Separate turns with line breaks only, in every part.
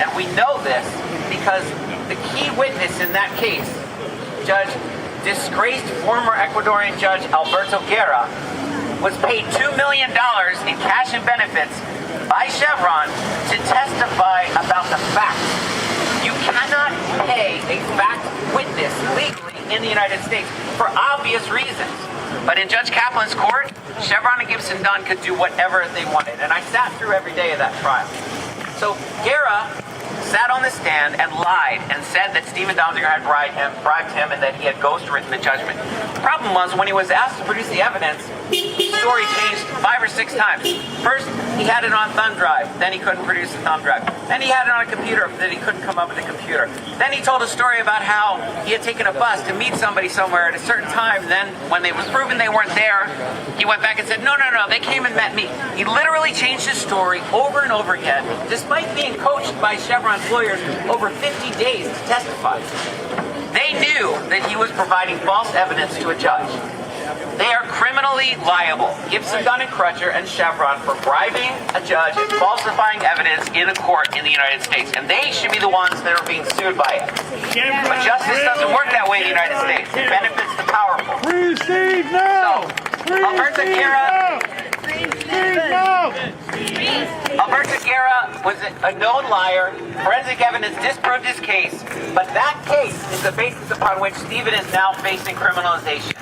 and we know this because the key witness in that case, disgraced former Ecuadorian Judge Alberto Guerra, was paid $2 million in cash and benefits by Chevron to testify about the facts. You cannot pay a fact witness legally in the United States for obvious reasons. But in Judge Kaplan's court, Chevron and Gibson Dunn could do whatever they wanted. And I sat through every day of that trial. So Guerra sat on the stand and lied and said that Stephen Donziger had bribed him and that he had ghostwritten the judgment. The problem was when he was asked to produce the evidence, the story changed 5 or 6 times. First, he had it on thumb drive, then he couldn't produce the thumb drive. Then he had it on a computer, then he couldn't come up with a computer. Then he told a story about how he had taken a bus to meet somebody somewhere at a certain time. Then when it was proven they weren't there, he went back and said, no, they came and met me. He literally changed his story over and over again, despite being coached by Chevron's lawyers over 50 days to testify. They knew that he was providing false evidence to a judge. They are criminally liable, Gibson, Dunn, and Crutcher, and Chevron, for bribing a judge and falsifying evidence in a court in the United States. And they should be the ones that are being sued by it. But justice doesn't work that way in the United States. It benefits the powerful.
Free Steve now!
So, Alberto Guerra was a known liar. Forensic evidence disproved his case. But that case is the basis upon which Stephen is now facing criminalization.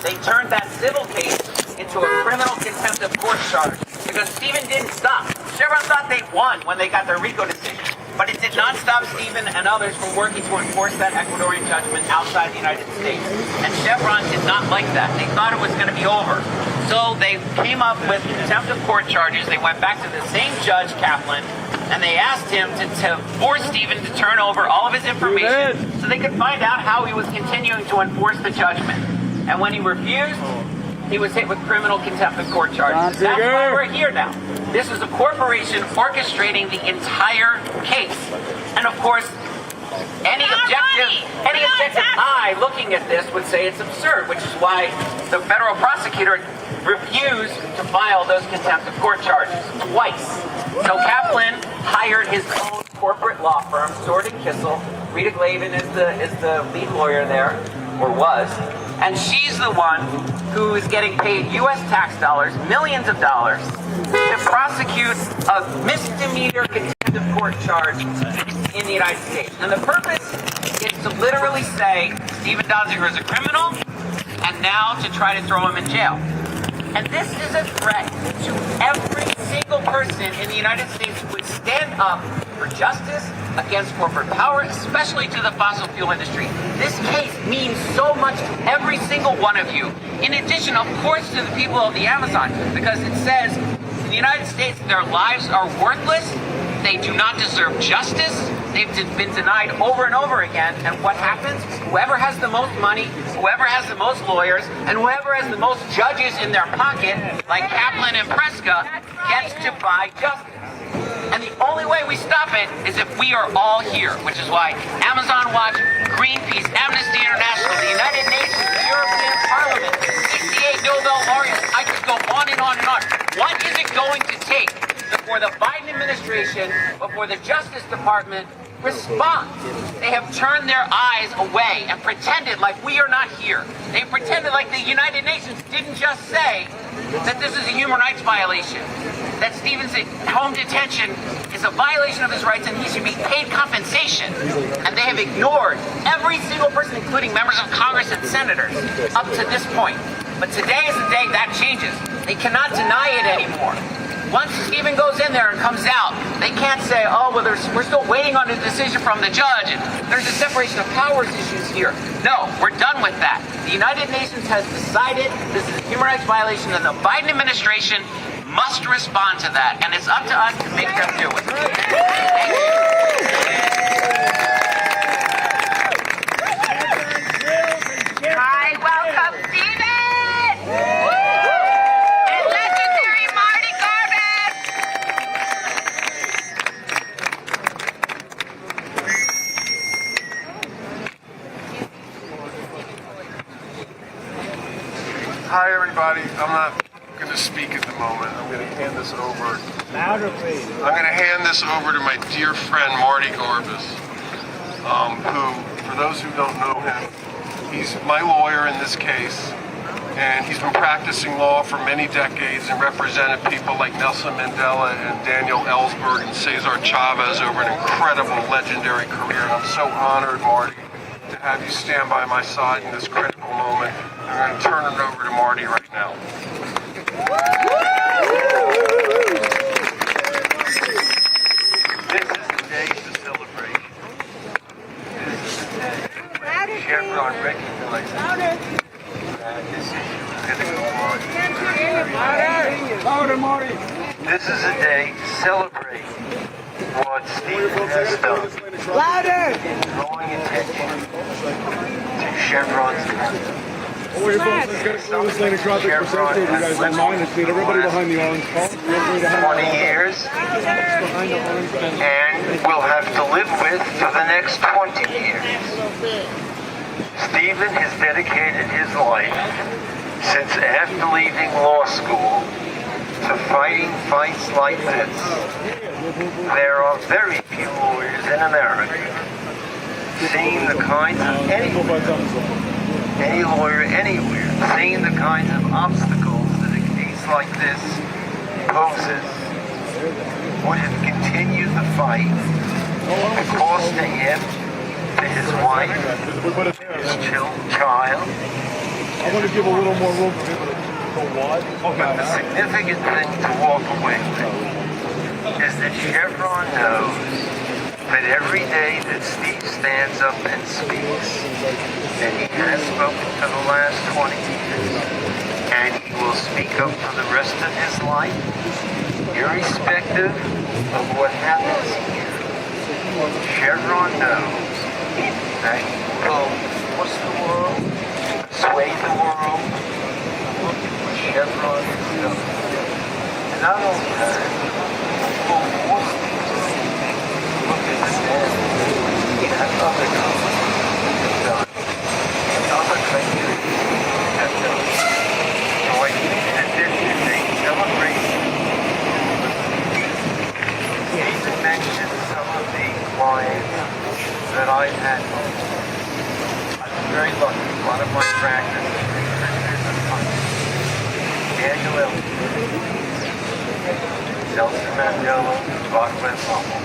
They turned that civil case into a criminal contempt of court charge because Stephen didn't stop. Chevron thought they won when they got their RICO decision, but it did not stop Stephen and others from working to enforce that Ecuadorian judgment outside the United States. And Chevron did not like that. They thought it was going to be over. So they came up with contempt of court charges. They went back to the same Judge Kaplan, and they asked him to force Stephen to turn over all of his information so they could find out how he was continuing to enforce the judgment. And when he refused, he was hit with criminal contempt of court charges. That's why we're here now. This is a corporation orchestrating the entire case. And of course, any objective eye looking at this would say it's absurd, which is why the federal prosecutor refused to file those contempt of court charges twice. So Kaplan hired his own corporate law firm, Sword & Kissel. Rita Glavin is the lead lawyer there, or was. And she's the one who is getting paid U.S. tax dollars, millions of dollars, to prosecute a misdemeanor contempt of court charge in the United States. And the purpose is to literally say Stephen Donziger is a criminal, and now to try to throw him in jail. And this is a threat to every single person in the United States who would stand up for justice against corporate power, especially to the fossil fuel industry. This case means so much to every single one of you. In addition, of course, to the people of the Amazon, because it says in the United States their lives are worthless, they do not deserve justice, they've been denied over and over again, and what happens? Whoever has the most money, whoever has the most lawyers, and whoever has the most judges in their pocket, like Kaplan and Preska, gets to buy justice. And the only way we stop it is if we are all here, which is why Amazon Watch, Greenpeace, Amnesty International, the United Nations, the European Parliament, 68 Nobel laureates, I could go on and on and on. What is it going to take before the Biden administration, before the Justice Department respond? They have turned their eyes away and pretended like we are not here. They pretended like the United Nations didn't just say that this is a human rights violation, that Stephen's home detention is a violation of his rights and he should be paid compensation. And they have ignored every single person, including members of Congress and senators, up to this point. But today is the day that changes. They cannot deny it anymore. Once Stephen goes in there and comes out, they can't say, oh, well, we're still waiting on a decision from the judge, and there's a separation of powers issues here. No, we're done with that. The United Nations has decided this is a human rights violation, and the Biden administration must respond to that, and it's up to us to make them do it. Thank you.
Hi, welcome, Stephen!
Hi everybody, I'm not going to speak at the moment. I'm going to hand this over.
Louder, please.
I'm going to hand this over to my dear friend Marty Garbus, who, for those who don't know him, he's my lawyer in this case, and he's been practicing law for many decades and represented people like Nelson Mandela and Daniel Ellsberg and Cesar Chavez over an incredible, legendary career. And I'm so honored, Marty, to have you stand by my side in this critical moment. I'm going to turn it over to Marty right now.
This is the day to celebrate. This is the day when Chevron recognizes that this issue is going to go on.
Louder, Marty.
This is a day to celebrate what Stephen has done, drawing attention to Chevron's conduct.
Chevron has been everybody behind the orange car.
20 years, and we'll have to live with for the next 20 years. Stephen has dedicated his life since after leaving law school to fighting fights like this. There are very few lawyers in America seeing the kinds of any lawyer anywhere, seeing the kinds of obstacles that a case like this poses, would have continued the fight, the cost to him, to his wife, his child.
I want to give a little more room for people to go wide.
But the significant thing to walk away with is that Chevron knows that every day that Steve stands up and speaks, and he has spoken for the last 20 years, and he will speak up for the rest of his life, irrespective of what happens here. Chevron knows that he will force the world, sway the world, look at what Chevron has done. And not only that, he will force these look at the man and other companies have done, and other countries have done. So I think that this is a celebration. Stephen mentioned some of the clients that I've had. I've been very lucky. A lot of my practice is a country. Daniel Ellsberg, Nelson Mandela, Rockwell Humble.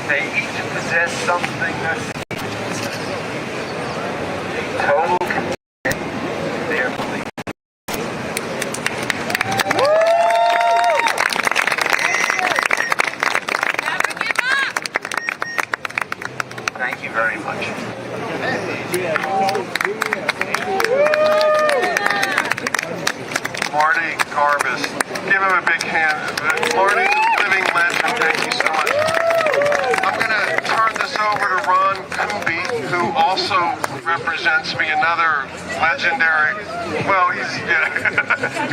They each possess something that's a total commitment to their belief. Thank you very much.
Marty Garbus, give him a big hand. Marty's a living legend. Thank you so much. I'm going to turn this over to Ron Kuby, who also represents me, another legendary. Well, he's here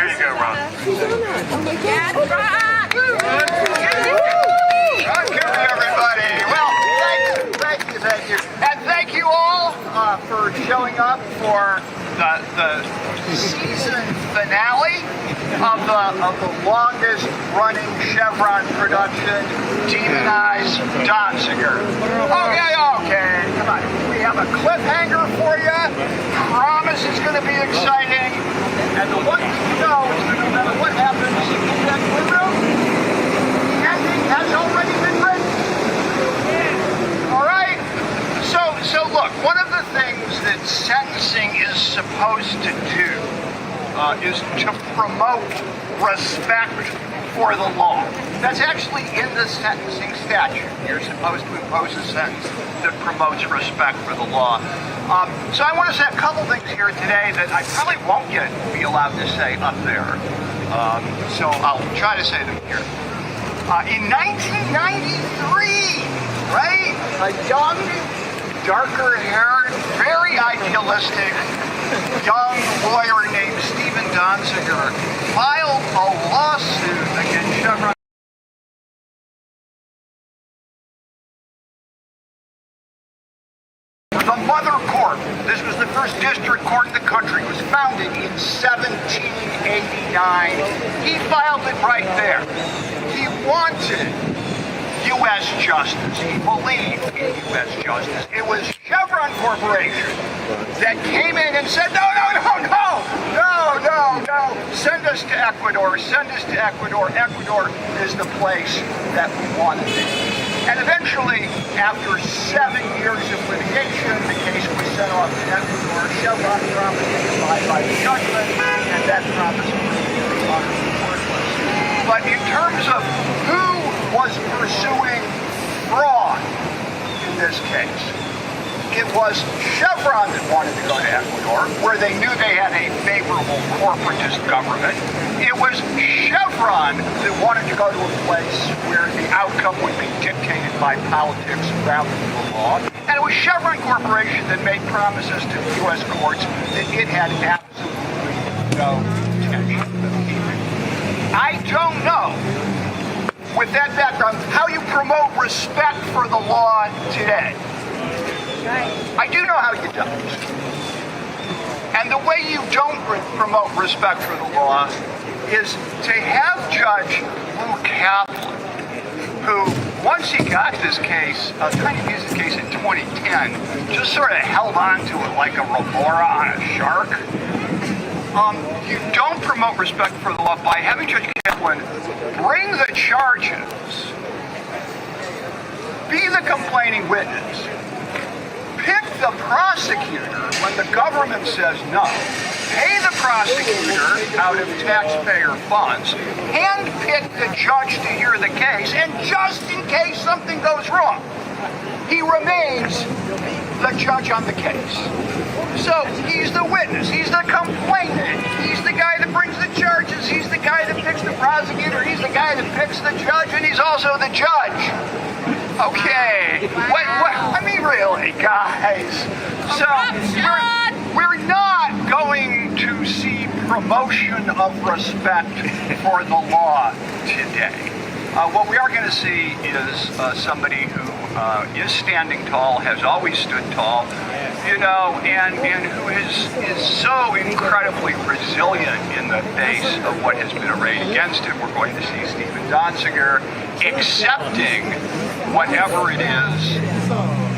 you go, Ron.
Kuby, everybody. Well, thank you, and thank you all for showing up for the season finale of the longest running Chevron production, Demonize Donziger. Okay, come on. We have a cliffhanger for you. Promise it's going to be exciting. And the one thing you know is that no matter what happens in that courtroom, the ending has already been written. All right? So look, one of the things that sentencing is supposed to do is to promote respect for the law. That's actually in the sentencing statute. You're supposed to impose a sentence that promotes respect for the law. So I want to say a couple things here today that I probably won't be allowed to say up there. So I'll try to say them here. In 1993, right, a young, darker-haired, very idealistic young lawyer named Stephen Donziger filed a lawsuit against Chevron. The mother court, this was the first district court in the country, was founded in 1789. He filed it right there. He wanted U.S. justice. He believed in U.S. justice. It was Chevron Corporation that came in and said, no, send us to Ecuador, Ecuador is the place that we want to be. And eventually, after 7 years of litigation, the case was sent off to Ecuador. Chevron promised to abide by the judgment, and that promise was worthless. But in terms of who was pursuing fraud in this case, it was Chevron that wanted to go to Ecuador, where they knew they had a favorable corporatist government. It was Chevron that wanted to go to a place where the outcome would be dictated by politics rather than the law. And it was Chevron Corporation that made promises to the U.S. courts that it had absolutely no intention of keeping. I don't know, with that background, how you promote respect for the law today. I do know how you don't. And the way you don't promote respect for the law is to have Judge Lou Kaplan, who, once he got this case, trying to use this case in 2010, just sort of held on to it like a remora on a shark. You don't promote respect for the law by having Judge Kaplan bring the charges, be the complaining witness, pick the prosecutor when the government says no, pay the prosecutor out of taxpayer funds, handpick the judge to hear the case, and just in case something goes wrong, he remains the judge on the case. So he's the witness, he's the complainant, he's the guy that brings the charges, he's the guy that picks the prosecutor, he's the guy that picks the judge, and he's also the judge. Okay, what, I mean, really, guys. So we're not going to see promotion of respect for the law today. What we are going to see is somebody who is standing tall, has always stood tall, you know, and who is so incredibly resilient in the face of what has been arrayed against him. We're going to see Stephen Donziger accepting whatever it is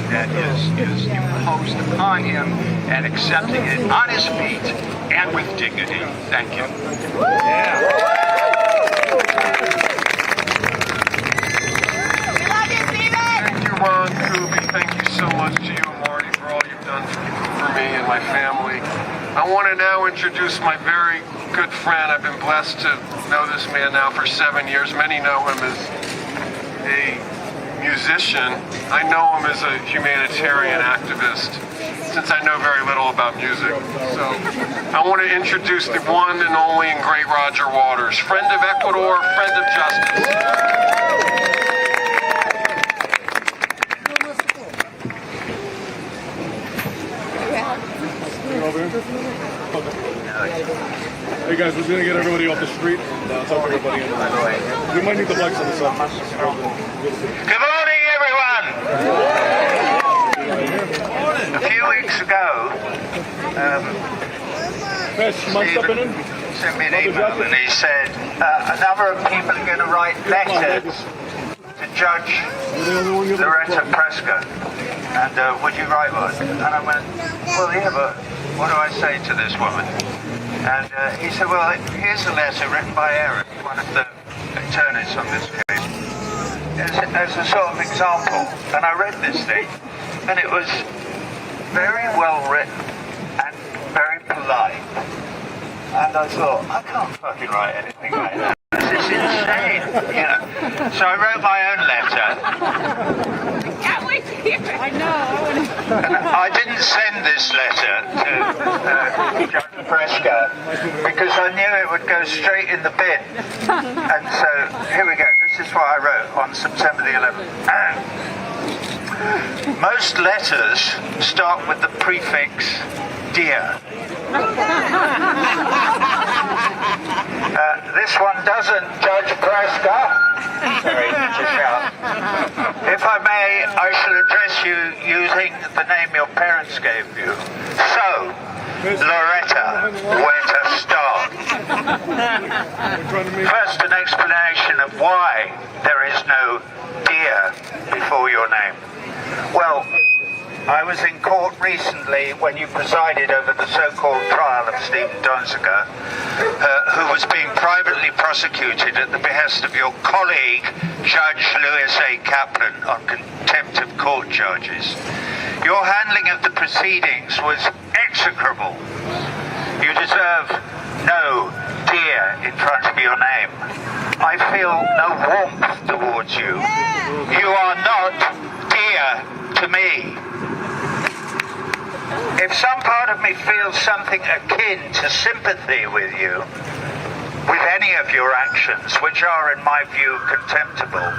that is imposed upon him and accepting it on his feet and with dignity. Thank you.
Thank you, Ron Kuby. Thank you so much to you and Marty for all you've done for me and my family. I want to now introduce my very good friend. I've been blessed to know this man now for 7 years. Many know him as a musician. I know him as a humanitarian activist, since I know very little about music. So I want to introduce the one and only and great Roger Waters, friend of Ecuador, friend of justice.
Hey guys, we're gonna get everybody off the street and talk to everybody in the way. We might need the mics on the side.
Good morning, everyone. A few weeks ago, Stephen sent me an email and he said a number of people are going to write letters to Judge Loretta Prescott, and would you write one? And I went, well, yeah, but what do I say to this woman? And he said, well, here's a letter written by Eric, one of the attorneys on this case, as a sort of example. And I read this thing, and it was very well written and very polite. And I thought, I can't fucking write anything like that. This is insane, you know. So I wrote my own letter.
Can't wait to hear it. I know.
And I didn't send this letter to Judge Prescott because I knew it would go straight in the bin. And so, here we go. This is what I wrote on September the 11th. Most letters start with the prefix "dear." This one doesn't, Judge Prescott. Sorry to shout. If I may, I shall address you using the name your parents gave you. So, Loretta, where to start? First, an explanation of why there is no dear before your name. Well, I was in court recently when you presided over the so-called trial of Stephen Donziger, who was being privately prosecuted at the behest of your colleague, Judge Louis A. Kaplan, on contempt of court charges. Your handling of the proceedings was execrable. You deserve no dear in front of your name. I feel no warmth towards you. You are not dear to me. If some part of me feels something akin to sympathy with you, with any of your actions, which are, in my view, contemptible,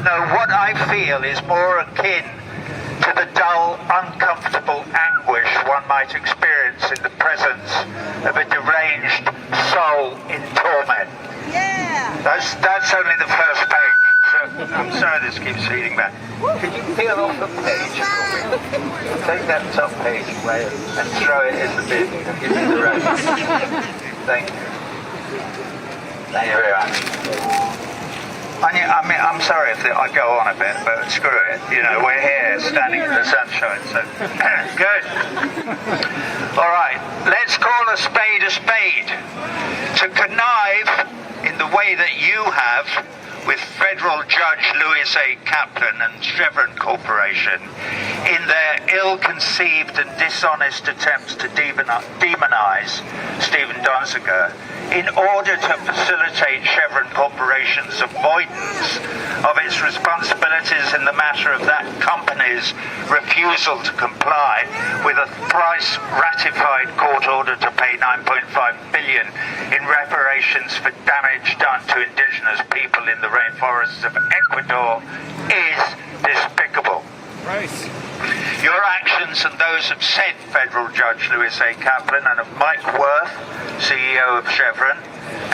no, what I feel is more akin to the dull, uncomfortable anguish one might experience in the presence of a deranged soul in torment.
Yeah.
That's only the first page. So, I'm sorry this keeps feeding back. Could you peel off the page? Take that top page away and throw it in the bin and give me the rest. Thank you. Thank you very much. I mean, I'm sorry if I go on a bit, but screw it. You know, we're here standing in the sunshine, so good. All right, let's call a spade a spade. To connive in the way that you have with Federal Judge Louis A. Kaplan and Chevron Corporation in their ill-conceived and dishonest attempts to demonize Stephen Donziger in order to facilitate Chevron Corporation's avoidance of its responsibilities in the matter of that company's refusal to comply with a thrice-ratified court order to pay $9.5 billion in reparations for damage done to indigenous people in the rainforests of Ecuador is despicable.
Right.
Your actions and those of said Federal Judge Louis A. Kaplan and of Mike Worth, CEO of Chevron,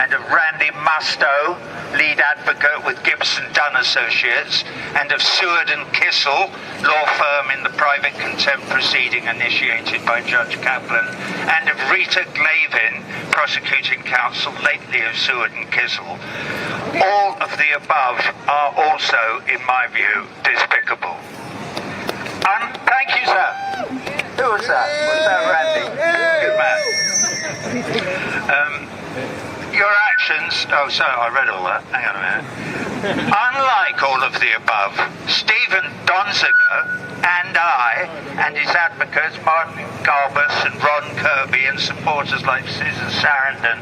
and of Randy Musto, lead advocate with Gibson Dunn Associates, and of Seward and Kissel, law firm in the private contempt proceeding initiated by Judge Kaplan, and of Rita Glavin, prosecuting counsel lately of Seward and Kissel. All of the above are also, in my view, despicable. Thank you, sir. Who was that? Was that Randy? Good man. Your actions... Oh, sorry, I read all that. Hang on a minute. Unlike all of the above, Stephen Donziger and I, and his advocates, Martin Garbus and Ron Kirby, and supporters like Susan Sarandon,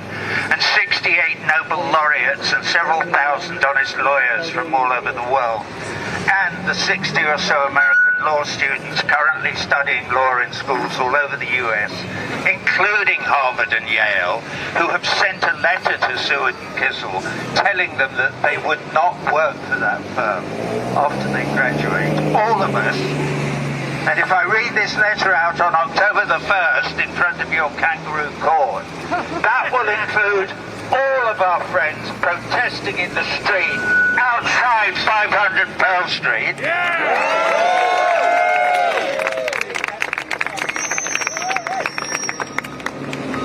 and 68 Nobel laureates and several thousand honest lawyers from all over the world, and the 60 or so American law students currently studying law in schools all over the US, including Harvard and Yale, who have sent a letter to Seward and Kissel telling them that they would not work for that firm after they graduate. All of us. And if I read this letter out on October the 1st in front of your kangaroo court, that will include all of our friends protesting in the street outside 500 Pearl Street.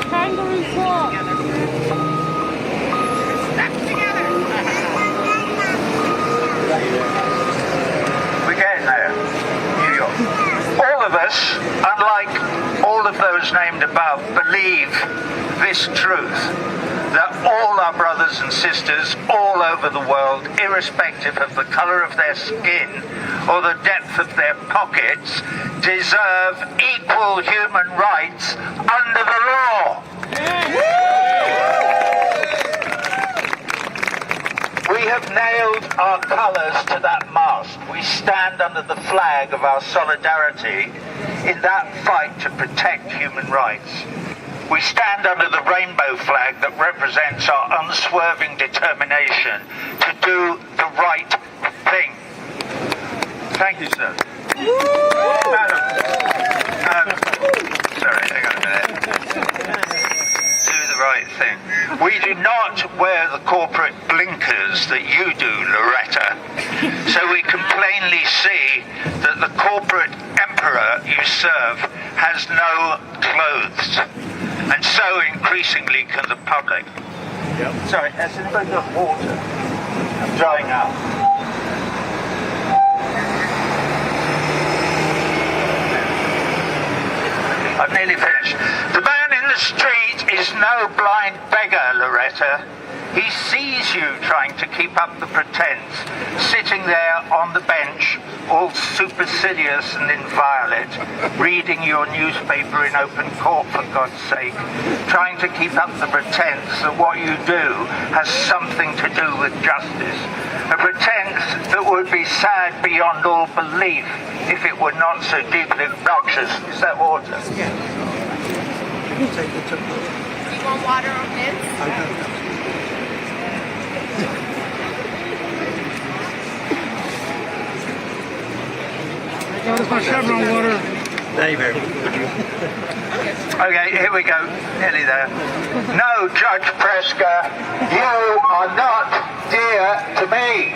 Kangaroo court. Stuck together.
We're getting there. New York. All of us, unlike all of those named above, believe this truth, that all our brothers and sisters all over the world, irrespective of the color of their skin or the depth of their pockets, deserve equal human rights under the law. We have nailed our colors to that mast. We stand under the flag of our solidarity in that fight to protect human rights. We stand under the rainbow flag that represents our unswerving determination to do the right thing. Thank you, sir. Madam. Sorry, hang on a minute. Do the right thing. We do not wear the corporate blinkers that you do, Loretta. So we can plainly see that the corporate emperor you serve has no clothes. And so increasingly can the public. Yep. Sorry, has anybody got water? I'm drying out. I've nearly finished. The man in the street is no blind beggar, Loretta. He sees you trying to keep up the pretense, sitting there on the bench, all supercilious and inviolate, reading your newspaper in open court, for God's sake, trying to keep up the pretense that what you do has something to do with justice. A pretense that would be sad beyond all belief if it were not so deeply obnoxious. Is that water? Yes.
You want water on this?
That's my Chevron water.
There you go. Okay, here we go. Nearly there. No, Judge Preska, you are not dear to me.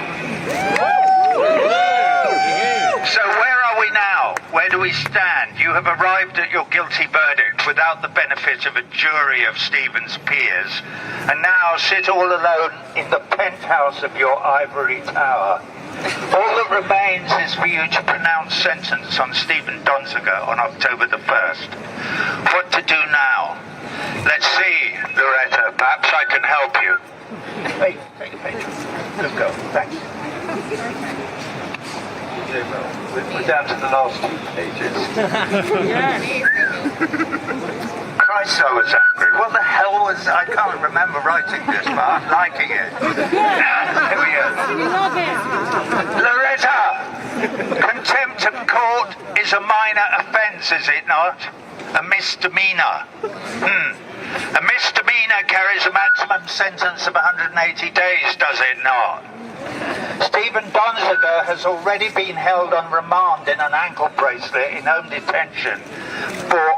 So where are we now? Where do we stand? You have arrived at your guilty verdict without the benefit of a jury of Stephen's peers, and now sit all alone in the penthouse of your ivory tower. All that remains is for you to pronounce sentence on Stephen Donziger on October the 1st. What to do now? Let's see, Loretta. Perhaps I can help you. Wait. Let's go. Thanks. We're down to the last 2 pages. Christ, I was angry. What the hell was... I can't remember writing this, but I'm liking it. Here we go. Loretta! Contempt of court is a minor offence, is it not? A misdemeanor. A misdemeanor carries a maximum sentence of 180 days, does it not? Stephen Donziger has already been held on remand in an ankle bracelet in home detention for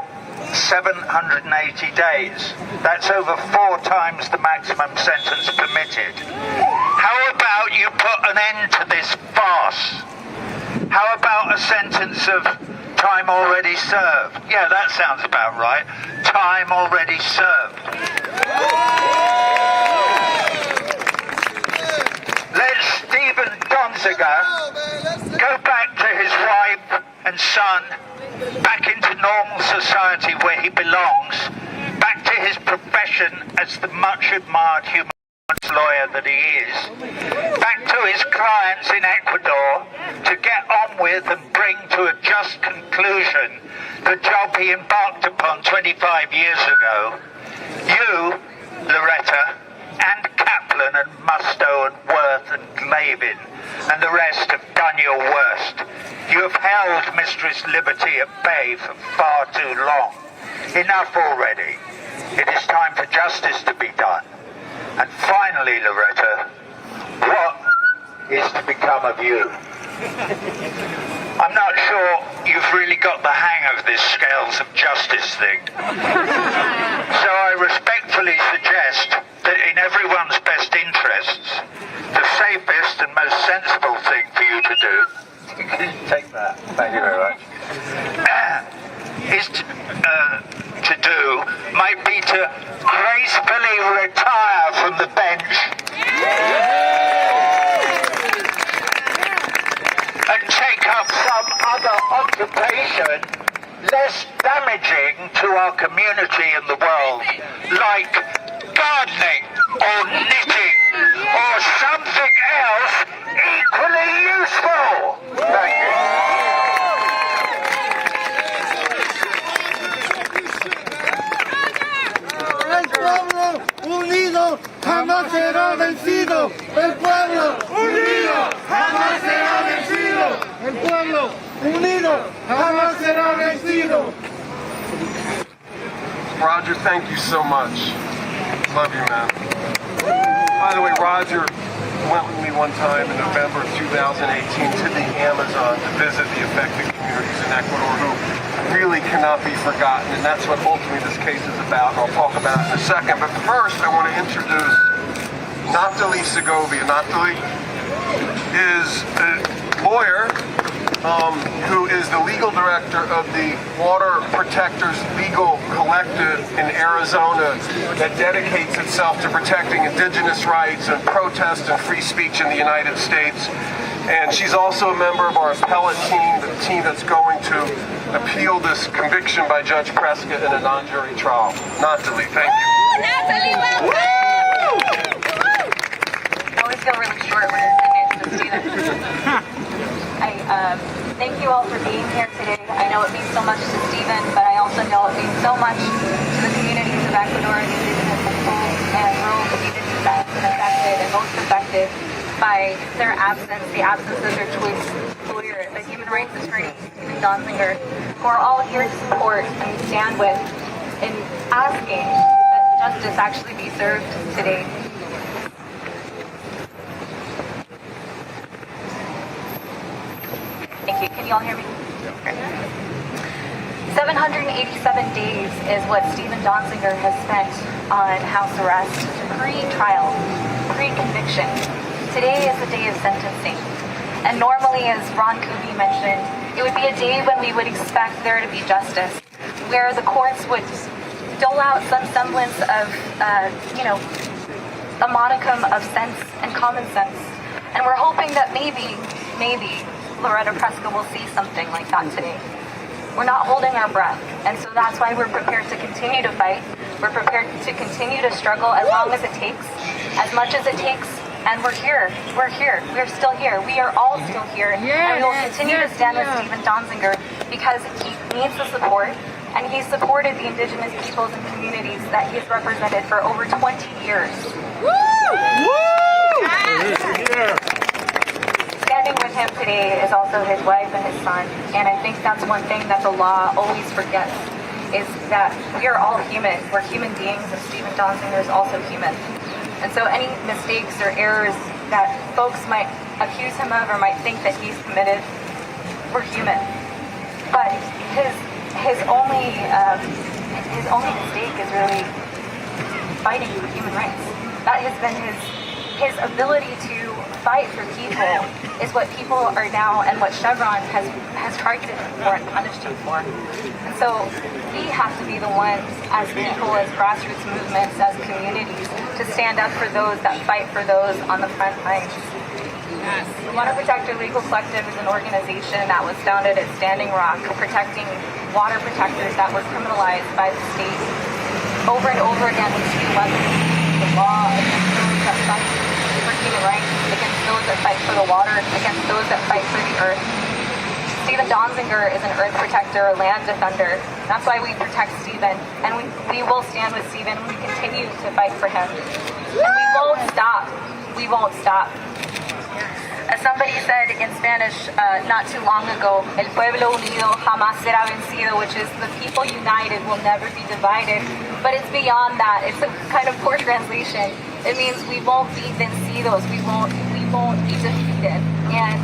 780 days. That's over 4 times the maximum sentence permitted. How about you put an end to this farce? How about a sentence of time already served? Yeah, that sounds about right. Time already served. Let Stephen Donziger go back to his wife and son, back into normal society where he belongs, back to his profession as the much admired human rights lawyer that he is, back to his clients in Ecuador to get on with and bring to a just conclusion the job he embarked upon 25 years ago. You, Loretta, and Kaplan and Musto and Worth and Glavin and the rest have done your worst. You have held Mistress Liberty at bay for far too long. Enough already. It is time for justice to be done. And finally, Loretta, what is to become of you? I'm not sure you've really got the hang of this scales of justice thing. So I respectfully suggest that in everyone's best interests, the safest and most sensible thing for you to do, you can take that, thank you very much, might be to gracefully retire from the bench and take up some other occupation less damaging to our community and the world, like gardening or knitting or something else equally useful. Thank you.
El pueblo unido jamás será vencido. El pueblo unido jamás será vencido. El pueblo unido jamás será vencido.
Roger, thank you so much. Love you, man. By the way, Roger went with me one time in November of 2018 to the Amazon to visit the affected communities in Ecuador who really cannot be forgotten, and that's what ultimately this case is about, and I'll talk about it in a second. But first, I want to introduce Natalie Segovia. Natalie is a lawyer who is the legal director of the Water Protectors Legal Collective in Arizona that dedicates itself to protecting indigenous rights and protest and free speech in the United States. And she's also a member of our appellate team, the team that's going to appeal this conviction by Judge Prescott in a non-jury trial. Natalie, thank you.
Natalie, welcome!
I always feel really short when it's in to Stephen. Thank you all for being here today. I know it means so much to Stephen, but I also know it means so much to the communities of Ecuador, the indigenous peoples and rural communities that have been affected and most affected by their absence, the absence of their choice lawyer, the human rights attorney, Stephen Donziger, who are all here to support and stand with in asking that justice actually be served today. Thank you. Can you all hear me? Great. 787 days is what Stephen Donziger has spent on house arrest, pre-trial, pre-conviction. Today is the day of sentencing. And normally, as Ron Kuby mentioned, it would be a day when we would expect there to be justice, where the courts would dole out some semblance of, a modicum of sense and common sense. And we're hoping that maybe, Loretta Prescott will see something like that today. We're not holding our breath, and so that's why we're prepared to continue to fight. We're prepared to continue to struggle as long as it takes, as much as it takes, and we're here. We're still here. We are all still here, and we will continue to stand with Stephen Donziger because he needs the support, and he's supported the indigenous peoples and communities that he's represented for over 20 years. Standing with him today is also his wife and his son, and I think that's one thing that the law always forgets, is that we are all human. We're human beings, and Stephen Donziger is also human. And so any mistakes or errors that folks might accuse him of or might think that he's committed, we're human. But his only mistake is really fighting for human rights. That has been his ability to fight for people is what people are now, and what Chevron has targeted him for and punished him for. And so we have to be the ones, as people, as grassroots movements, as communities, to stand up for those that fight for those on the front lines. The Water Protector Legal Collective is an organization that was founded at Standing Rock, protecting water protectors that were criminalized by the state. Over and over again, we see the law against those that fight for human rights, against those that fight for the water, against those that fight for the earth. Stephen Donziger is an earth protector, a land defender. That's why we protect Stephen, and we will stand with Stephen. We continue to fight for him, and we won't stop. We won't stop. As somebody said in Spanish not too long ago, el pueblo unido jamás será vencido, which is the people united will never be divided. But it's beyond that. It's a kind of poor translation. It means we won't be vencidos. We won't be defeated. And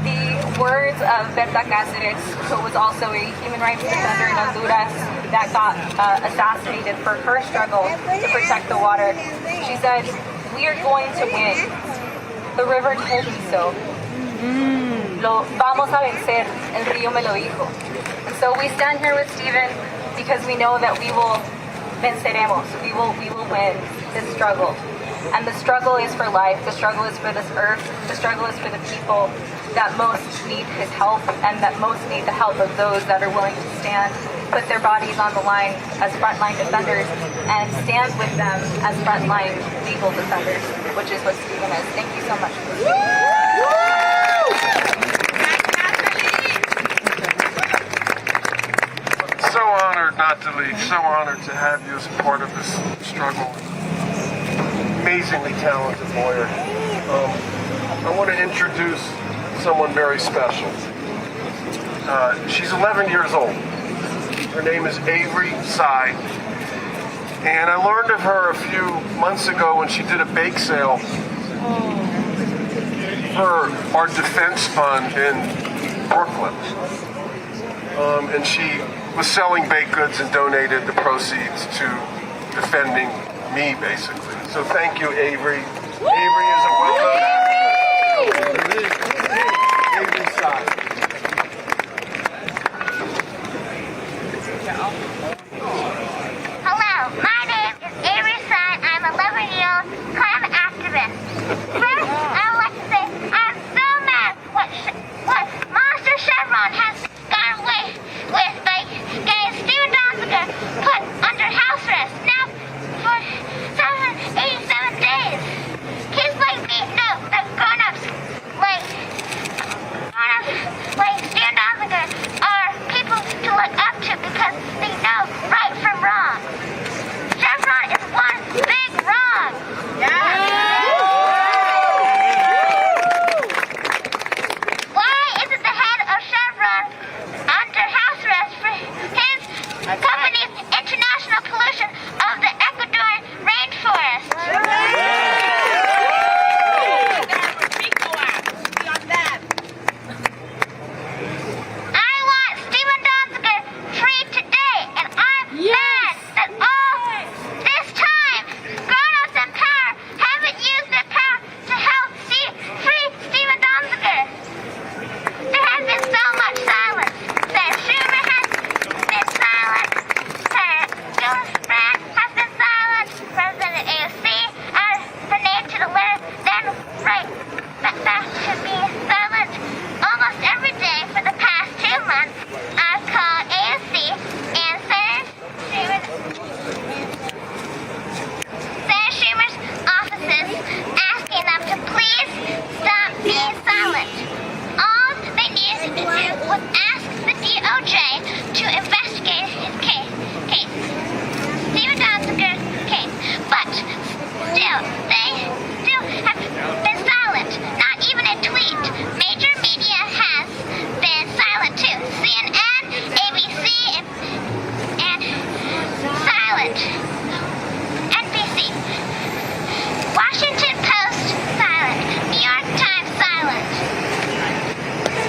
the words of Berta Cáceres, who was also a human rights defender in Honduras that got assassinated for her struggle to protect the water, she said, "We are going to win. The river told me so. Lo vamos a vencer. El río me lo dijo." And so we stand here with Stephen because we know that we will venceremos. We will win this struggle. And the struggle is for life. The struggle is for this earth. The struggle is for the people that most need his help and that most need the help of those that are willing to stand, put their bodies on the line as frontline defenders, and stand with them as frontline legal defenders, which is what Stephen is. Thank you so much.
So honored, Natalie, so honored to have you as part of this struggle. Amazingly talented lawyer. I want to introduce someone very special. She's 11 years old. Her name is Avery Tsai. And I learned of her a few months ago when she did a bake sale for our defense fund in Brooklyn. and she was selling baked goods and donated the proceeds to defending me, basically. So thank you, Avery. Avery is a well-known Avery side.
Hello, my name is Avery Stein. I'm a 11-year-old climate activist. First, I would like to say I'm so mad what Monster Chevron has gone away with by getting Steven Donziger put under house arrest now for 787 days. Kids like me know that grown-ups like Steven Donziger are people to look up to because they know right from wrong. Chevron is one big wrong. Why isn't the head of Chevron under house arrest for his company's international pollution of the Ecuadorian rainforest? I want Steven Donziger free today, and I'm mad that all this time, grown-ups in power haven't used their power to help free Steven Donziger. There has been so much silence. Senator Schumer has been silent. Senator Gillibrand has been silent. President AOC added her name to the letter, then right back to being silent. Almost every day for the past 2 months, I've called AOC and Senator Schumer's offices asking them to please stop being silent. All they needed to do was ask the DOJ to investigate his case. Steven Donziger's case. But still, they still have been silent. Not even a tweet. Major media has been silent too. CNN, ABC, and silent. NBC. Washington Post, silent. New York Times, silent.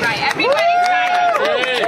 Right, everybody's silent.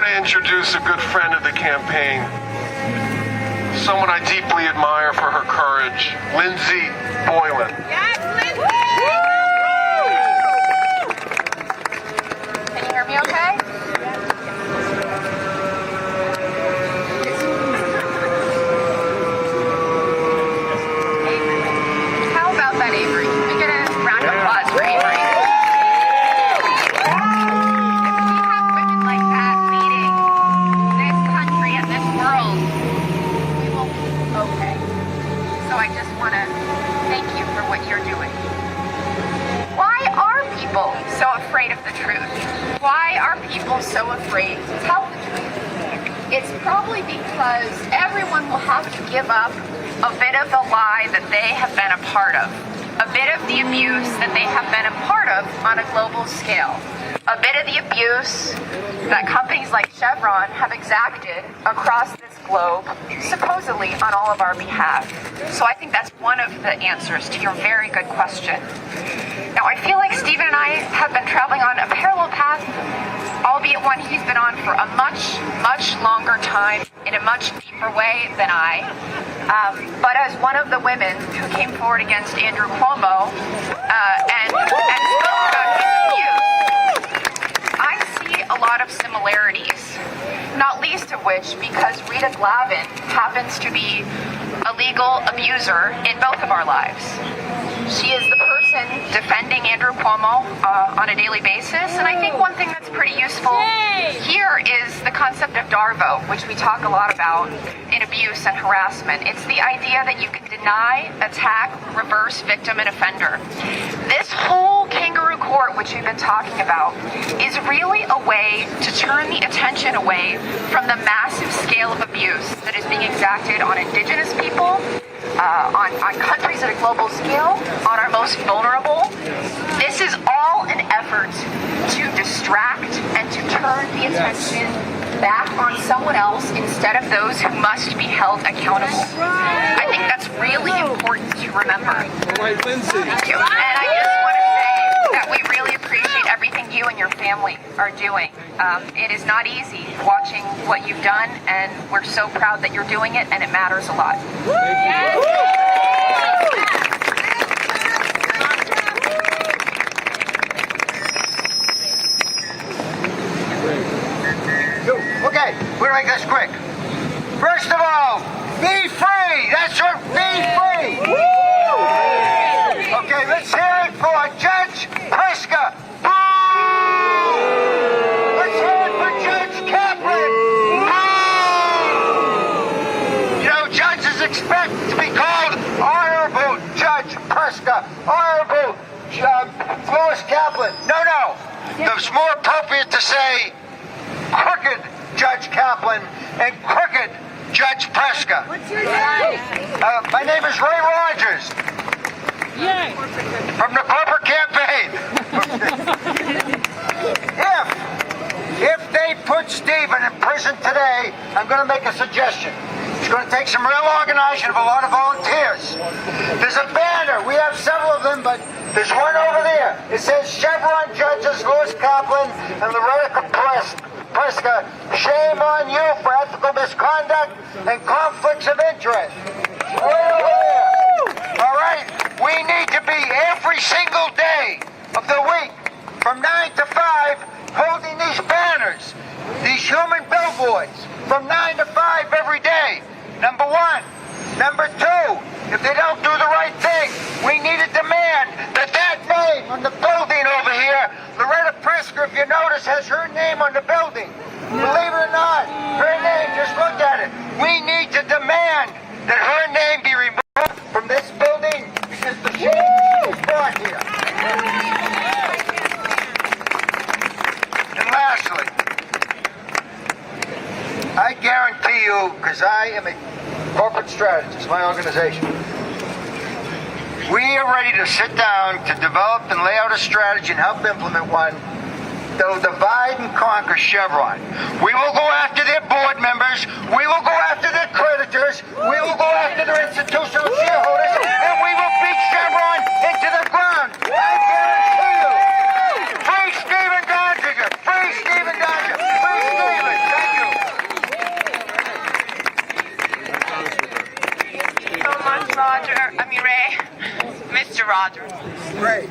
want to introduce a good friend of the campaign, someone I deeply admire for her courage, Lindsay Boylan.
Yes, Lindsay!
Can you hear me okay? How about that, Avery? Can we get a round of applause for Avery? If we have women like that leading this country and this world, we will be okay. So I just want to thank you for what you're doing. Why are people so afraid of the truth? Why are people so afraid to tell the truth? It's probably because everyone will have to give up a bit of the lie that they have been a part of, a bit of the abuse that they have been a part of on a global scale, a bit of the abuse that companies like Chevron have exacted across this globe, supposedly on all of our behalf. So I think that's one of the answers to your very good question. Now, I feel like Stephen and I have been traveling on a parallel path, albeit one he's been on for a much, much longer time in a much deeper way than I. But as one of the women who came forward against Andrew Cuomo and spoke about his abuse, I see a lot of similarities, not least of which because Rita Glavin happens to be a legal abuser in both of our lives. She is the person defending Andrew Cuomo on a daily basis, and I think one thing that's pretty useful here is the concept of DARVO, which we talk a lot about in abuse and harassment. It's the idea that you can deny, attack, reverse victim and offender. This whole kangaroo court, which we've been talking about, is really a way to turn the attention away from the massive scale of abuse that is being exacted on Indigenous people, on countries at a global scale, on our most vulnerable. This is all an effort to distract and to turn the attention back on someone else instead of those who must be held accountable. I think that's really important to remember. Thank you. And I just want to say that we really appreciate everything you and your family are doing. It is not easy watching what you've done, and we're so proud that you're doing it, and it matters a lot.
Okay, we're gonna make this quick. First of all, be free. That's right, be free. Okay, let's hear it for Judge Priska. Let's hear it for Judge Kaplan. You know, judges expect to be called Honorable Judge Priska, Honorable Louis Kaplan. No. It's more appropriate to say Crooked Judge Kaplan and Crooked Judge Priska.
What's your name?
My name is Ray Rogers.
Yay!
From the corporate campaign. If they put Stephen in prison today, I'm going to make a suggestion. It's going to take some real organization of a lot of volunteers. There's a banner. We have several of them, but there's one over there. It says Chevron judges Louis Kaplan and Loretta Priska, shame on you for ethical misconduct and conflicts of interest. Right over there. All right? We need to be every single day of the week from 9 to 5 holding these banners, these human billboards from 9 to 5 every day. Number one. Number two, if they don't do the right thing, we need to demand that name on the building over here, Loretta Priska, if you notice, has her name on the building. Believe it or not, her name, just look at it. We need to demand that her name be removed from this building because the shame she was brought here. And lastly, I guarantee you, because I am a corporate strategist, my organization, we are ready to sit down to develop and lay out a strategy and help implement one that will divide and conquer Chevron. We will go after their board members. We will go after their creditors. We will go after their institutional shareholders. And we will beat Chevron into the ground. I guarantee you. Free Stephen Donziger. Free Stephen Donziger. Free Stephen.
Rogers.
Great.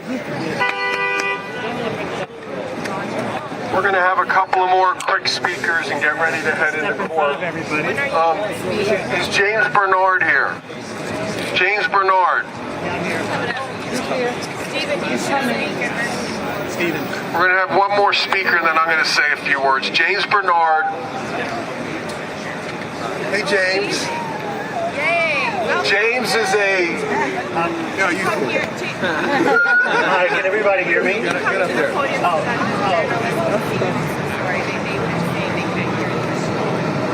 We're going to have a couple of more quick speakers and get ready to head into court. Is James Bernard here? James Bernard. We're going to have one more speaker, and then I'm going to say a few words. James Bernard. Hey, James. James is a...
No, you can.
Hi, can everybody hear me?
Get up there.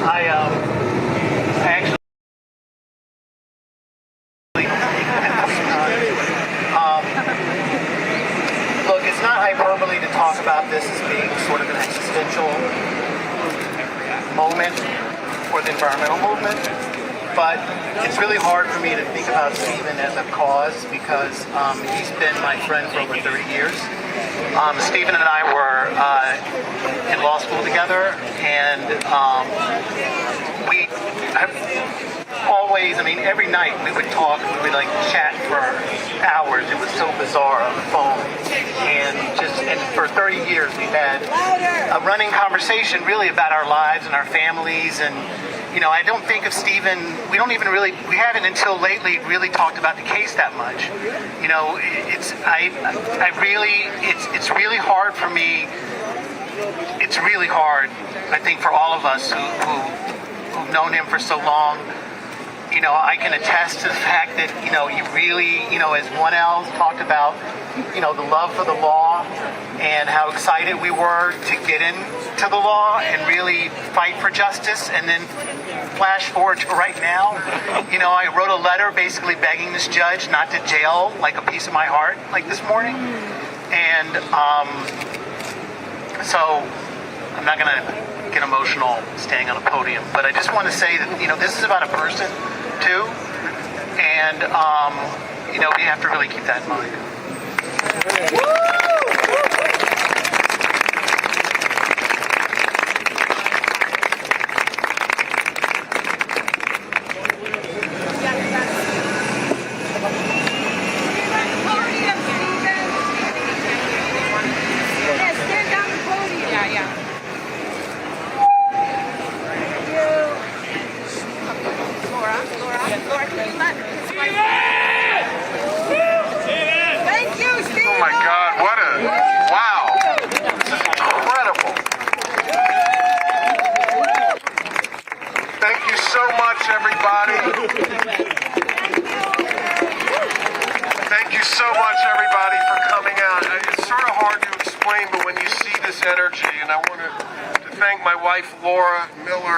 I actually
Look, it's not hyperbole to talk about this as being sort of an existential moment for the environmental movement, but it's really hard for me to think about Stephen as a cause because he's been my friend for over 30 years. Stephen and I were in law school together, and we have always, I mean, every night we would talk, we would like chat for hours. It was so bizarre on the phone. And for 30 years we've had a running conversation really about our lives and our families. And, you know, I don't think of Stephen, we haven't until lately really talked about the case that much. You know, it's really hard for me. It's really hard, I think, for all of us who've known him for so long. You know, I can attest to the fact that, you know, he really, you know, as one L talked about, you know, the love for the law and how excited we were to get into the law and really fight for justice. And then flash forward to right now, you know, I wrote a letter basically begging this judge not to jail like a piece of my heart like this morning. And so I'm not going to get emotional staying on a podium, but I just want to say that, you know, this is about a person too, and you know, we have to really keep that in mind.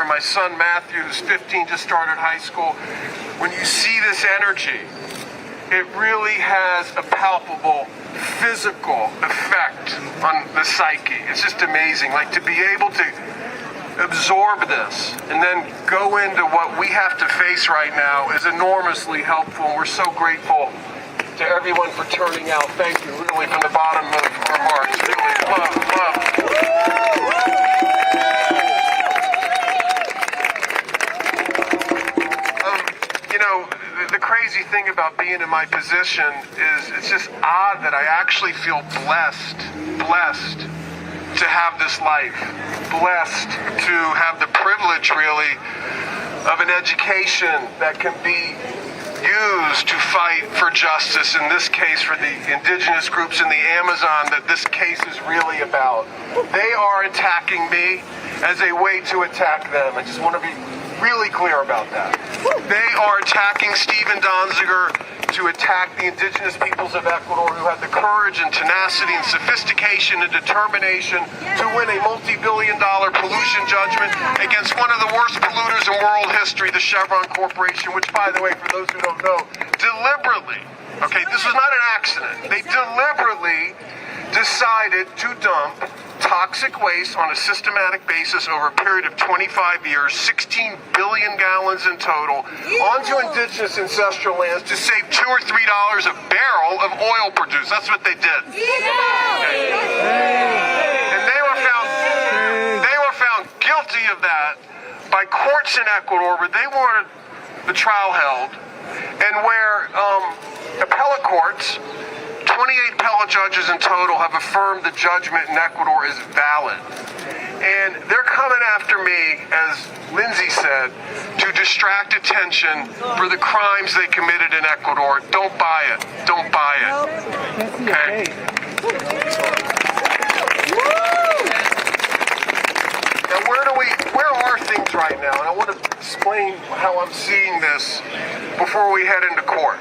My son Matthew, who's 15, just started high school. When you see this energy, it really has a palpable physical effect on the psyche. It's just amazing. Like, to be able to absorb this and then go into what we have to face right now is enormously helpful. And we're so grateful to everyone for turning out. Thank you, really, from the bottom of our hearts. Really, love. The crazy thing about being in my position is it's just odd that I actually feel blessed to have this life, blessed to have the privilege, really, of an education that can be used to fight for justice, in this case for the indigenous groups in the Amazon that this case is really about. They are attacking me as a way to attack them. I just want to be really clear about that. They are attacking Stephen Donziger to attack the indigenous peoples of Ecuador who had the courage and tenacity and sophistication and determination to win a multi-billion-dollar pollution judgment against one of the worst polluters in world history, the Chevron Corporation, which, by the way, for those who don't know, deliberately, okay, this was not an accident, they deliberately decided to dump toxic waste on a systematic basis over a period of 25 years, 16 billion gallons in total, onto indigenous ancestral lands to save $2 or $3 a barrel of oil produced. That's what they did. And they were found guilty of that by courts in Ecuador, where they wanted the trial held, and where appellate courts, 28 appellate judges in total have affirmed the judgment in Ecuador is valid. And they're coming after me, as Lindsay said, to distract attention for the crimes they committed in Ecuador. Don't buy it. Don't buy it. Okay? Now, where are things right now? And I want to explain how I'm seeing this before we head into court.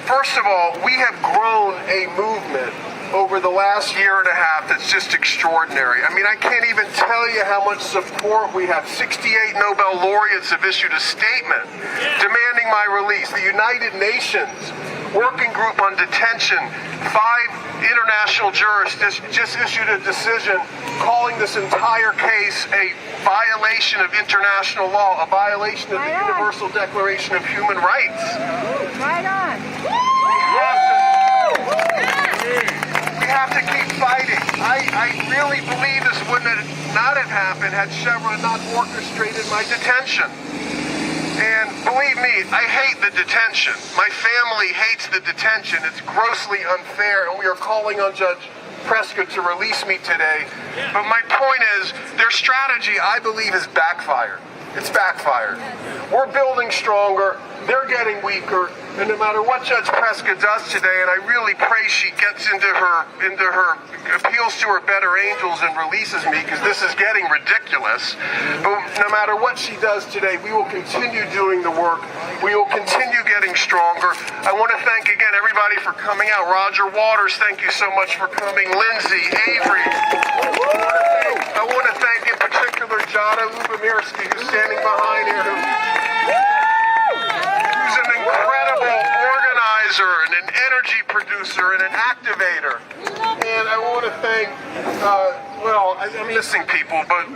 First of all, we have grown a movement over the last year and a half that's just extraordinary. I mean, I can't even tell you how much support we have. 68 Nobel laureates have issued a statement demanding my release. The United Nations Working Group on Detention, 5 international jurists just issued a decision calling this entire case a violation of international law, a violation of the Universal Declaration of Human Rights.
Right on.
We have to keep fighting. I really believe this would not have happened had Chevron not orchestrated my detention. And believe me, I hate the detention. My family hates the detention. It's grossly unfair, and we are calling on Judge Prescott to release me today. But my point is, their strategy, I believe, has backfired. It's backfired. We're building stronger. They're getting weaker. And no matter what Judge Prescott does today, and I really pray she gets into her appeals to her better angels and releases me, because this is getting ridiculous. But no matter what she does today, we will continue doing the work. We will continue getting stronger. I want to thank again everybody for coming out. Roger Waters, thank you so much for coming. Lindsay, Avery. I want to thank in particular Jana Lubomirski, who's standing behind here, who's an incredible organizer and an energy producer and an activator. And I want to thank, I'm missing people, but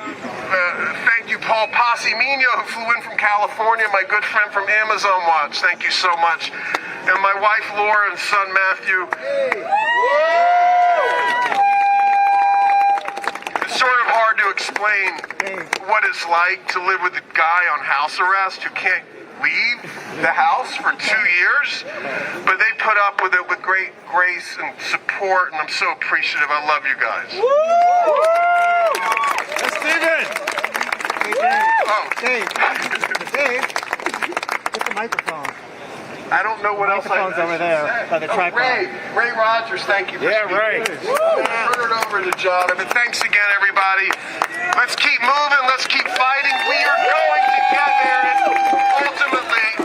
thank you, Paul Passimino, who flew in from California, my good friend from Amazon Watch. Thank you so much. And my wife, Laura, and son, Matthew. It's sort of hard to explain what it's like to live with a guy on house arrest who can't leave the house for 2 years, but they put up with it with great grace and support, and I'm so appreciative. I love you guys.
Steven!
Dave, get the microphone.
I don't know what else I
Microphone's over there by the tripod.
Ray Rogers, thank you for speaking.
Ray.
Turn it over to John. But thanks again, everybody. Let's keep moving. Let's keep fighting. We are going to get there. And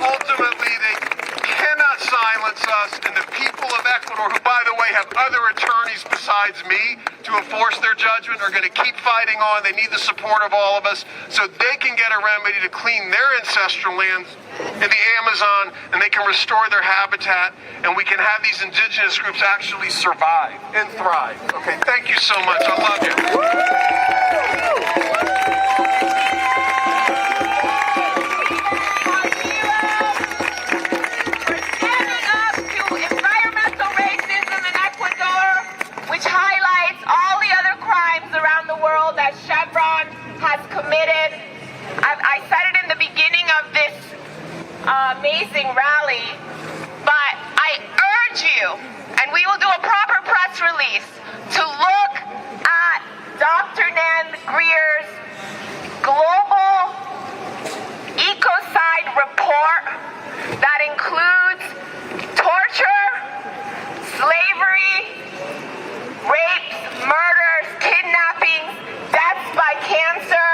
ultimately, they cannot silence us. And the people of Ecuador, who, by the way, have other attorneys besides me to enforce their judgment, are going to keep fighting on. They need the support of all of us so they can get a remedy to clean their ancestral lands in the Amazon, and they can restore their habitat, and we can have these indigenous groups actually survive and thrive. Okay, thank you so much. I love you.
We're standing up to environmental racism in Ecuador, which highlights all the other crimes around the world that Chevron has committed. I said it in the beginning of this amazing rally, but I urge you, and we will do a proper press release, to look at Dr. Nan Greer's global ecocide report that includes torture, slavery, rapes, murders, kidnappings, deaths by cancer,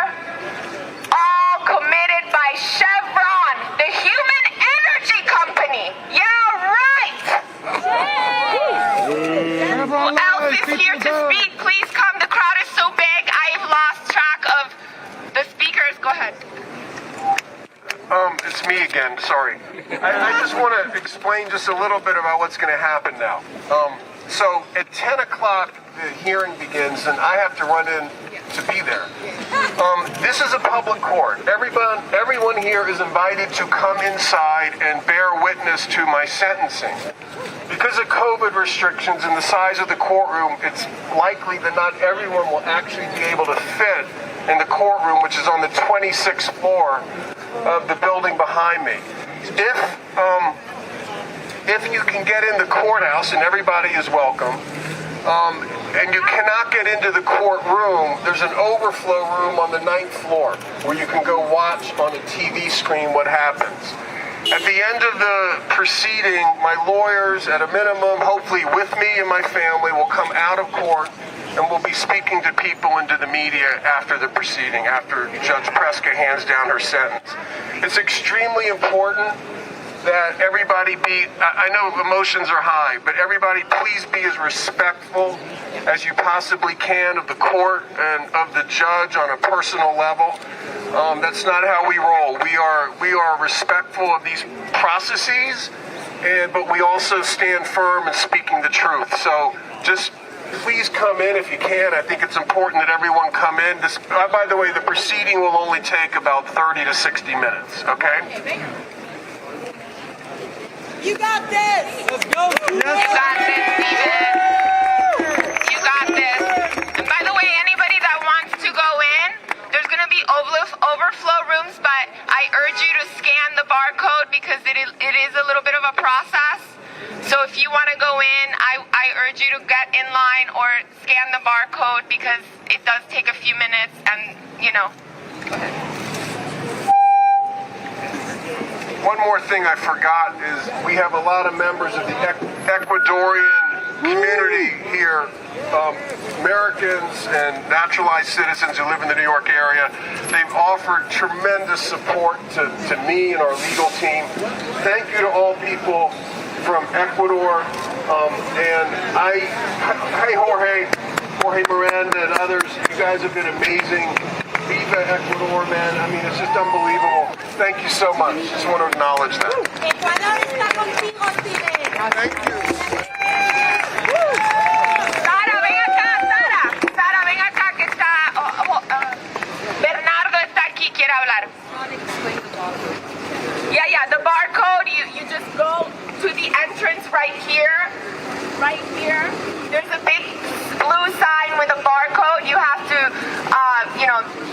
all committed by Chevron, the human energy company. Yeah, right. Who else is here to speak? Please come. The crowd is so big, I've lost track of the speakers. Go ahead.
It's me again. Sorry. I just want to explain just a little bit about what's going to happen now. So at 10 o'clock, the hearing begins, and I have to run in to be there. This is a public court. Everyone here is invited to come inside and bear witness to my sentencing. Because of COVID restrictions and the size of the courtroom, it's likely that not everyone will actually be able to fit in the courtroom, which is on the 26th floor of the building behind me. if you can get in the courthouse, and everybody is welcome, and you cannot get into the courtroom, there's an overflow room on the 9th floor where you can go watch on a TV screen what happens. At the end of the proceeding, my lawyers, at a minimum, hopefully with me and my family, will come out of court and will be speaking to people and to the media after the proceeding, after Judge Preska hands down her sentence. It's extremely important that everybody I know emotions are high, but everybody please be as respectful as you possibly can of the court and of the judge on a personal level. That's not how we roll. We are respectful of these processes, but we also stand firm in speaking the truth. So just please come in if you can. I think it's important that everyone come in. By the way, the proceeding will only take about 30 to 60 minutes, okay?
You got this! Let's go!
You got this, Steven. You got this. And by the way, anybody that wants to go in, there's going to be overflow rooms, but I urge you to scan the barcode because it is a little bit of a process. So if you want to go in, I urge you to get in line or scan the barcode because it does take a few minutes and, you know. Go ahead.
One more thing I forgot is we have a lot of members of the Ecuadorian community here, Americans and naturalized citizens who live in the New York area. They've offered tremendous support to me and our legal team. Thank you to all people from Ecuador, and hi Jorge Miranda and others. You guys have been amazing. Viva Ecuador, man. I mean, it's just unbelievable. Thank you so much. Just want to acknowledge that.
Ecuador está contigo, Steven.
Thank you.
Sara, ven acá, Sara. Sara, ven acá que está... Bernardo está aquí, quiere hablar. Yeah, the barcode, you just go to the entrance right here. Right here. There's a big blue sign with a barcode. You have to,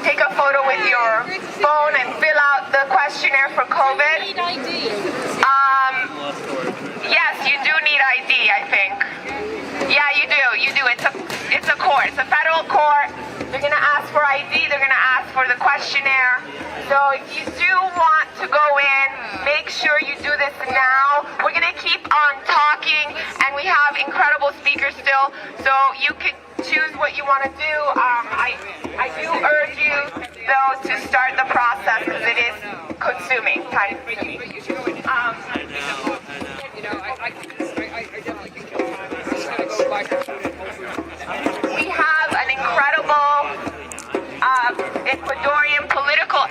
take a photo with your phone and fill out the questionnaire for COVID.
You need ID.
Yes, you do need ID, I think. Yeah, you do. It's a court. It's a federal court. They're gonna ask for ID. They're gonna ask for the questionnaire. So if you do want to go in, make sure you do this now. We're gonna keep on talking, and we have incredible speakers still. So you can choose what you want to do. I do urge you though to start the process because it is consuming, time consuming. We have an incredible Ecuadorian political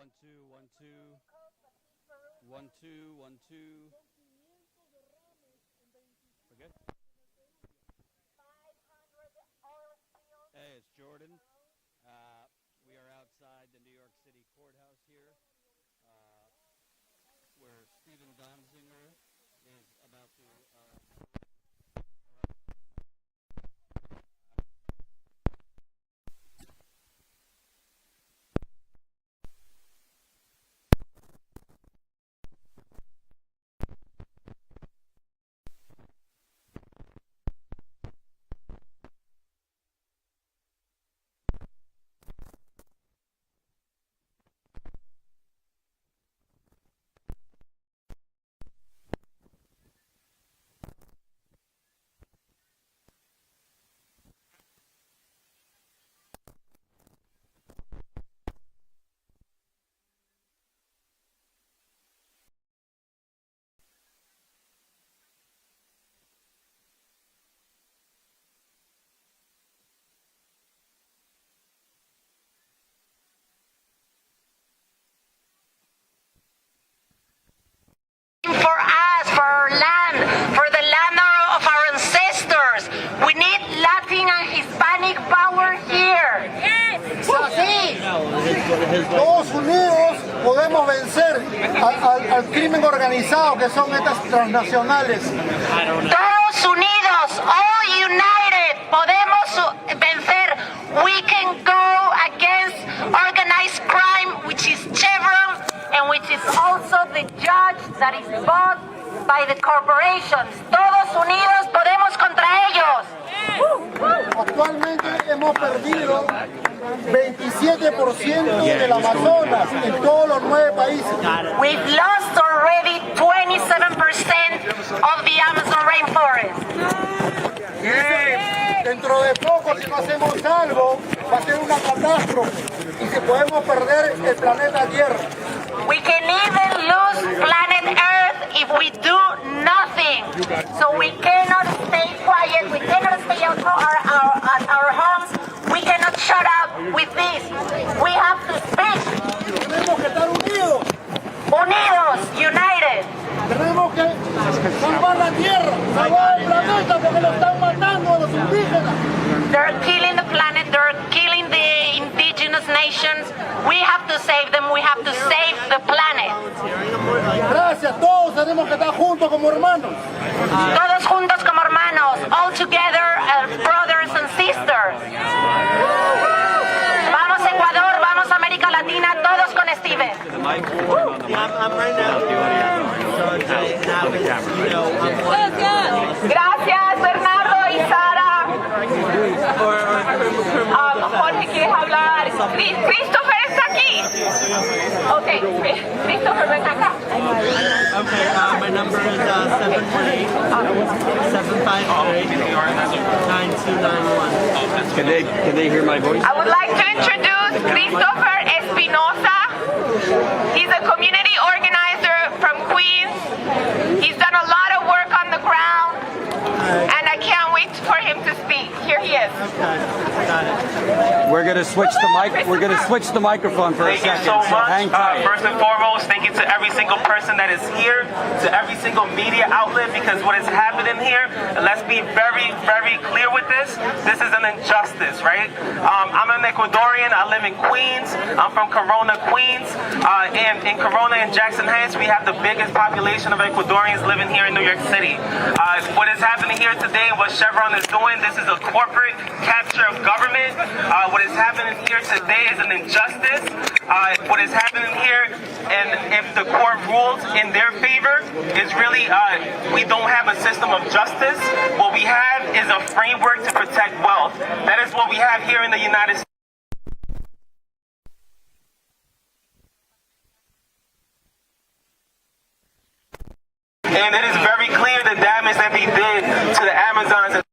1 2 1 2 1 2 1 2. We're good. Hey, it's Jordan. We are outside the New York City courthouse here, where Stephen Donziger is about to.
For us, for our land, for the land of our ancestors. We need Latin and Hispanic power here.
Es así. Todos unidos podemos vencer al crimen organizado que son estas transnacionales.
Todos unidos, all united, podemos vencer. We can go against organized crime, which is Chevron, and which is also the judge that is bought by the corporations. Todos unidos podemos contra ellos.
Actualmente hemos perdido 27% del Amazonas en todos los 9 países.
We've lost already 27% of the Amazon rainforest.
Dentro de poco, si no hacemos algo, va a ser una catástrofe y si podemos perder el planeta Tierra.
We can even lose planet Earth if we do nothing. So we cannot stay quiet. We cannot stay at our homes. We cannot shut up with this. We have to speak.
Tenemos que estar unidos.
Unidos, united.
Tenemos que salvar la Tierra, salvar el planeta porque lo están matando a los indígenas.
They're killing the planet. They're killing the indigenous nations. We have to save them. We have to save the planet.
Gracias, todos tenemos que estar juntos como hermanos.
Todos juntos como hermanos. All together, brothers and sisters. Vamos Ecuador, vamos América Latina, todos con Steven. Gracias, Bernardo y Sara. Jorge, ¿quieres hablar? Christopher está aquí. Ok, Christopher, ven acá.
Okay, my number is 718-753-9291.
Can they hear my voice?
I would like to introduce Christopher Espinosa. He's a community organizer from Queens. He's done a lot of work on the ground, and I can't wait for him to speak. Here he is.
We're gonna switch the mic. We're gonna switch the microphone for a second.
Thank you so much.
Hang tight.
First and foremost, thank you to every single person that is here, to every single media outlet, because what is happening here, and let's be very, very clear with this, this is an injustice, right? I'm an Ecuadorian, I live in Queens, I'm from Corona, Queens, and in Corona and Jackson Heights, we have the biggest population of Ecuadorians living here in New York City. What is happening here today, what Chevron is doing, this is a corporate capture of government. What is happening here today is an injustice. What is happening here, and if the court rules in their favor, is really, we don't have a system of justice. What we have is a framework to protect wealth. That is what we have here in the United States. And it is very clear the damage that they did to the Amazons.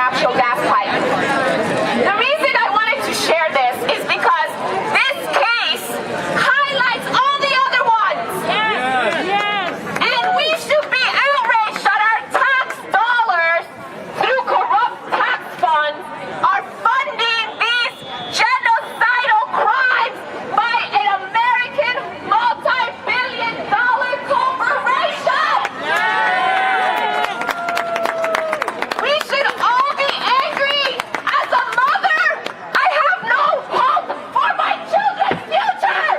natural gas pipe. The reason I wanted to share this is because this case highlights all the other ones. And we should be outraged that our tax dollars, through corrupt tax funds, are funding these genocidal crimes by an American multi-billion-dollar corporation. We should all be angry. As a mother, I have no hope for my children's future.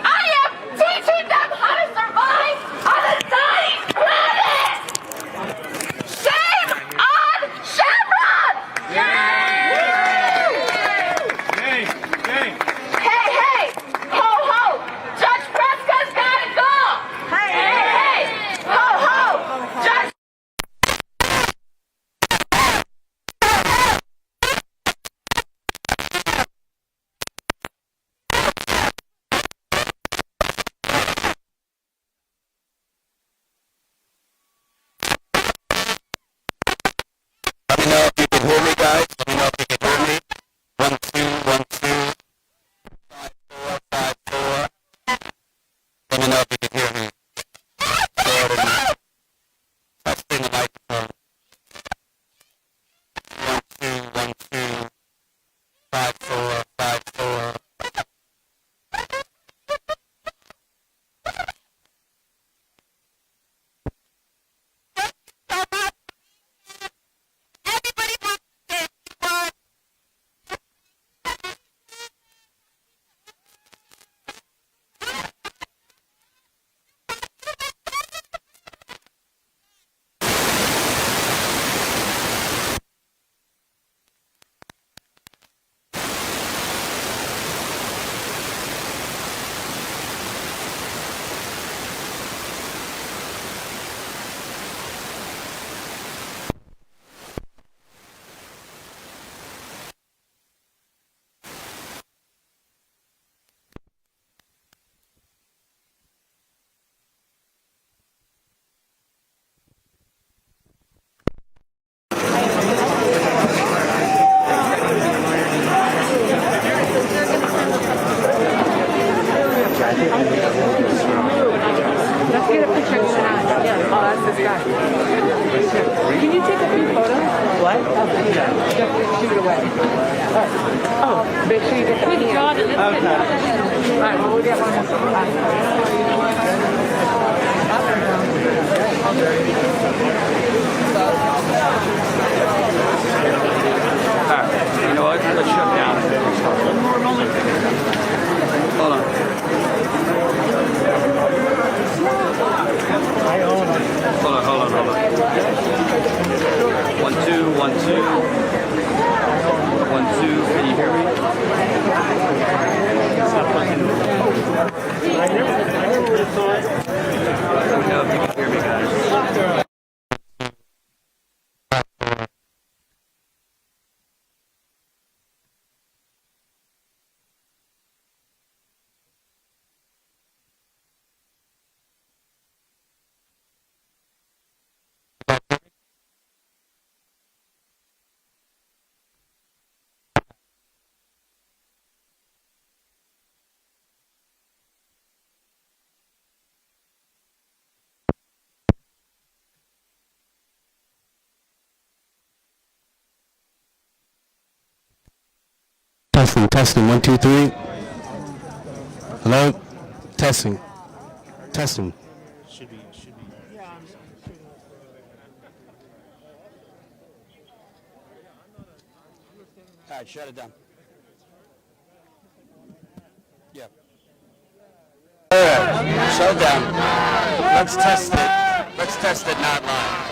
I am teaching them how to survive on a dying planet. Shame on Chevron! Hey, ho, ho! Judge Prescott's gotta go! Hey, ho, ho! Judge
Let me know if you can hear me, guys. Let me know if you can hear me. 1, 2, 1, 2. 5, 4, 5, 4. Let me know if you can hear me. Testing the microphone. 1, 2, 1, 2. 5, 4, 5, 4.
Let's get a picture of you and I. Yeah. Oh, that's this guy. Can you take a few photos? What? Just shoot it away. Oh, make sure you get the video. Okay. All right, well, we'll get one more.
You know what? Let's shut down. One more moment. Hold on. Hold on. 1, 2, 1, 2. 1, 2. Can you hear me? I never would have thought. Let me know if you can hear me, guys.
Testing, 1, 2, 3. Hello? Testing.
Should be. All right, shut it down. Yeah.
Shut down. Let's test it. Let's test it not live.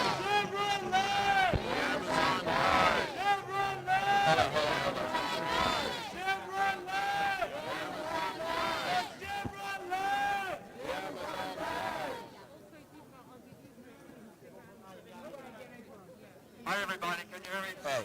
Hi, everybody. Can you hear me?